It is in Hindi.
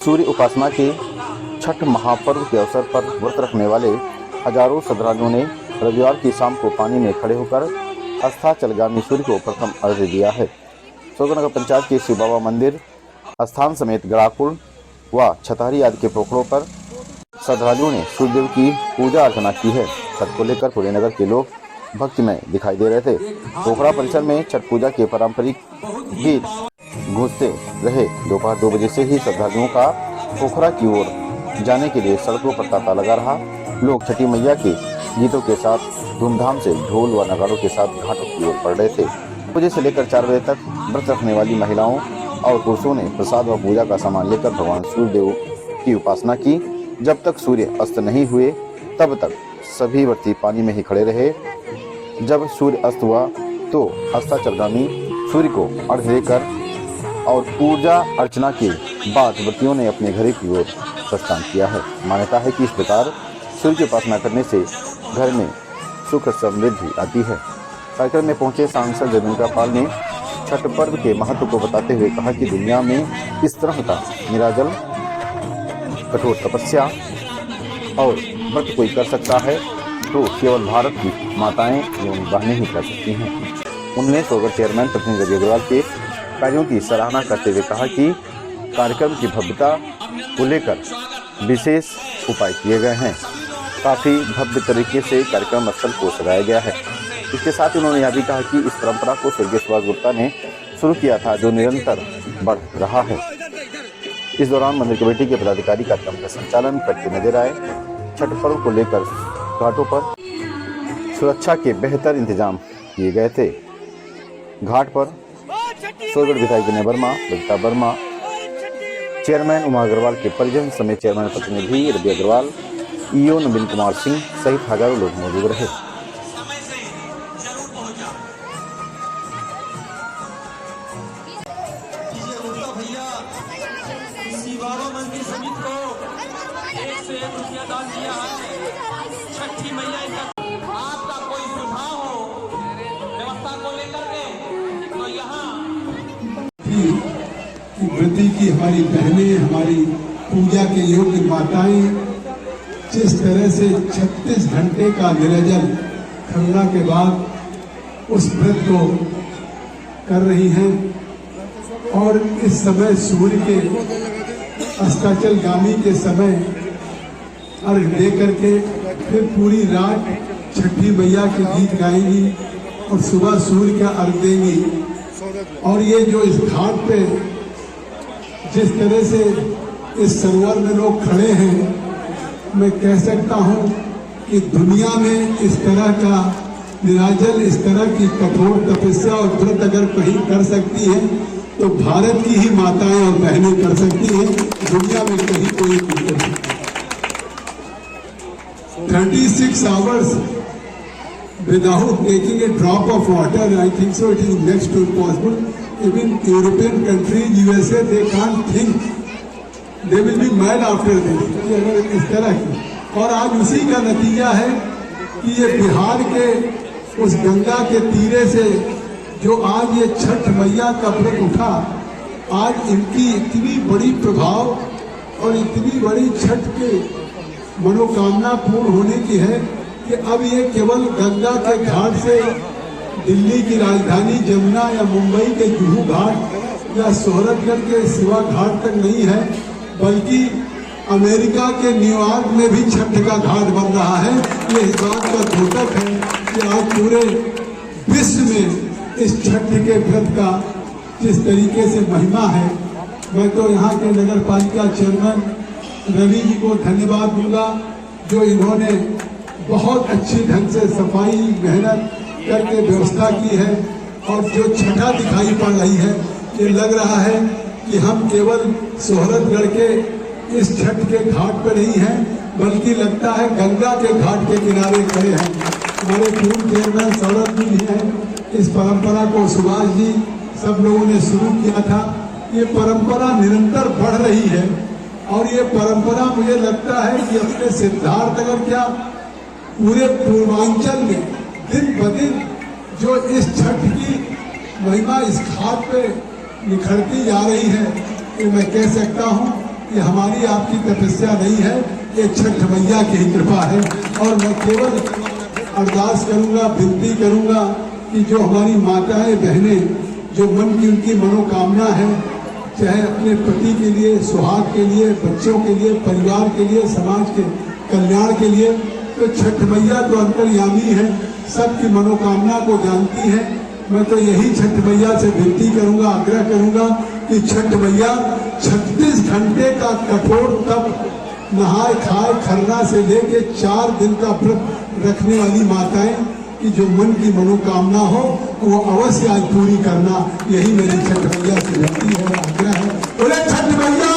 सूर्य उपासना के छठ महापर्व के अवसर पर व्रत रखने वाले हजारों श्रद्धालुओं ने रविवार की शाम को पानी में खड़े होकर अस्ताचलगामी सूर्य को प्रथम अर्घ्य दिया है। सोगनगर पंचायत के शिव बाबा मंदिर स्थान समेत गड़ाकुल व छतहरी आदि के पोखरों पर श्रद्धालुओं ने सूर्यदेव की पूजा अर्चना की है। छठ को लेकर पूरे नगर के लोग भक्तिमय दिखाई दे रहे थे। पोखरा परिसर में छठ पूजा के पारंपरिक गीत गूंजते रहे। दोपहर 2 बजे से ही श्रद्धालुओं का पोखरा की ओर जाने के लिए सड़कों पर तांता लगा रहा। लोग छठी मैया के गीतों के साथ धूमधाम से ढोल व नगाड़ों के साथ घाटों की ओर बढ़ रहे थे। 2 बजे से लेकर 4 बजे तक व्रत रखने वाली महिलाओं और पुरुषों ने प्रसाद व पूजा का सामान लेकर भगवान सूर्यदेव की उपासना की। जब तक सूर्य अस्त नहीं हुए तब तक सभी व्रती पानी में ही खड़े रहे। जब सूर्य अस्त हुआ तो अस्ताचलगामी सूर्य को अर्घ्य देकर और पूजा अर्चना के बाद व्रतियों ने अपने घर की ओर प्रस्थान किया है। मान्यता है कि इस प्रकार सूर्य की उपासना करने से घर में सुख समृद्धि आती है। कार्यक्रम में पहुंचे सांसद जगदम्बिका पाल ने छठ पर्व के महत्व को बताते हुए कहा कि दुनिया में इस तरह का निराजल कठोर तपस्या और व्रत कोई कर सकता है तो केवल भारत की माताएं एवं बहनें ही कर सकती हैं। उन्होंने सोगर चेयरमैन प्रतिनिधि रवि अग्रवाल के कार्यों की सराहना करते हुए कहा कि कार्यक्रम की भव्यता को लेकर विशेष उपाय किए गए हैं। काफ़ी भव्य तरीके से कार्यक्रम स्थल को सजाया गया है। इसके साथ उन्होंने यह भी कहा कि इस परंपरा को स्वर्गीय सुभाष गुप्ता ने शुरू किया था, जो निरंतर बढ़ रहा है। इस दौरान मंदिर कमेटी के पदाधिकारी कार्यक्रम का संचालन करते नजर आए। छठ पर्व को लेकर घाटों पर सुरक्षा के बेहतर इंतजाम किए गए थे। घाट पर सोगढ़ विधायक विनय वर्मा, ललिता वर्मा, चेयरमैन उमा अग्रवाल के परिजन समेत चेयरमैन प्रतिनिधि रवि अग्रवाल, ईओ नवीन कुमार सिंह सहित हजारों लोग मौजूद रहे। छठी मैया आपका कोई सुझाव हो व्यवस्था को लेकर के तो यहाँ व्रती की हमारी बहनें, हमारी पूजा के योग्य माताएं जिस तरह से 36 घंटे का निरजल खरना के बाद उस व्रत को कर रही हैं और इस समय सूर्य के अस्ताचलगामी के समय अर्घ दे करके फिर पूरी रात छठी मैया के गीत गाएंगी और सुबह सूर्य का अर्घ देंगी। और ये जो इस घाट पे जिस तरह से इस सरोवर में लोग खड़े हैं, मैं कह सकता हूँ कि दुनिया में इस तरह का निराजल, इस तरह की कठोर तपस्या और व्रत अगर कहीं कर सकती है तो भारत की ही माताएं और बहनें कर सकती हैं। दुनिया में कहीं कोई नहीं कर सकती। 36 hours without taking a drop of water, I think so it is next to impossible. Even European countries, USA, they can't think. They will be mad after this. अगर इस तरह की, और आज उसी का नतीजा है कि ये बिहार के उस गंगा के तीरे से जो आज ये छठ मैया का व्रत उठा, आज इनकी इतनी बड़ी प्रभाव और इतनी बड़ी छठ के मनोकामना पूर्ण होने की है कि अब ये केवल गंगा के घाट से दिल्ली की राजधानी जमुना या मुंबई के जुहू घाट या सोहरतगढ़ के शिवा घाट तक नहीं है, बल्कि अमेरिका के न्यूयॉर्क में भी छठ का घाट बन रहा है। ये इस बात का द्योतक है कि आज पूरे विश्व में इस छठ के व्रत का जिस तरीके से महिमा है। मैं तो यहाँ के नगर पालिका चेयरमैन रवि जी को धन्यवाद दूंगा, जो इन्होंने बहुत अच्छी ढंग से सफाई मेहनत करके व्यवस्था की है। और जो छठा दिखाई पड़ रही है, ये लग रहा है कि हम केवल सोहरतगढ़ के इस छठ के घाट पर नहीं हैं, बल्कि लगता है गंगा के घाट के किनारे खड़े हैं। हमारे पूर्व चेयरमैन सौरभ जी भी हैं। इस परंपरा को सुभाष जी सब लोगों ने शुरू किया था। ये परंपरा निरंतर बढ़ रही है और ये परंपरा मुझे लगता है कि अपने सिद्धार्थ नगर क्या पूरे पूर्वांचल में दिन ब दिन जो इस छठ की महिमा इस घाट पे निखरती जा रही है, तो मैं कह सकता हूँ ये हमारी आपकी तपस्या नहीं है, ये छठ मैया की ही कृपा है। और मैं केवल अरदास करूंगा, विनती करूंगा कि जो हमारी माताएं बहनें, जो मन की उनकी मनोकामना है, चाहे अपने पति के लिए, सुहाग के लिए, बच्चों के लिए, परिवार के लिए, समाज के कल्याण के लिए, तो छठ मैया तो अंतर्यामी है, सबकी मनोकामना को जानती है। मैं तो यही छठ मैया से विनती करूंगा, आग्रह करूंगा कि छठ मैया 36 घंटे का कठोर तप, नहाए खाए खरना से लेके 4 दिन का व्रत रखने वाली माताएं कि जो मन की मनोकामना हो वो अवश्य आज पूरी करना, यही मेरी छठ मैया से विनती है, आग्रह है। बोले छठ मैया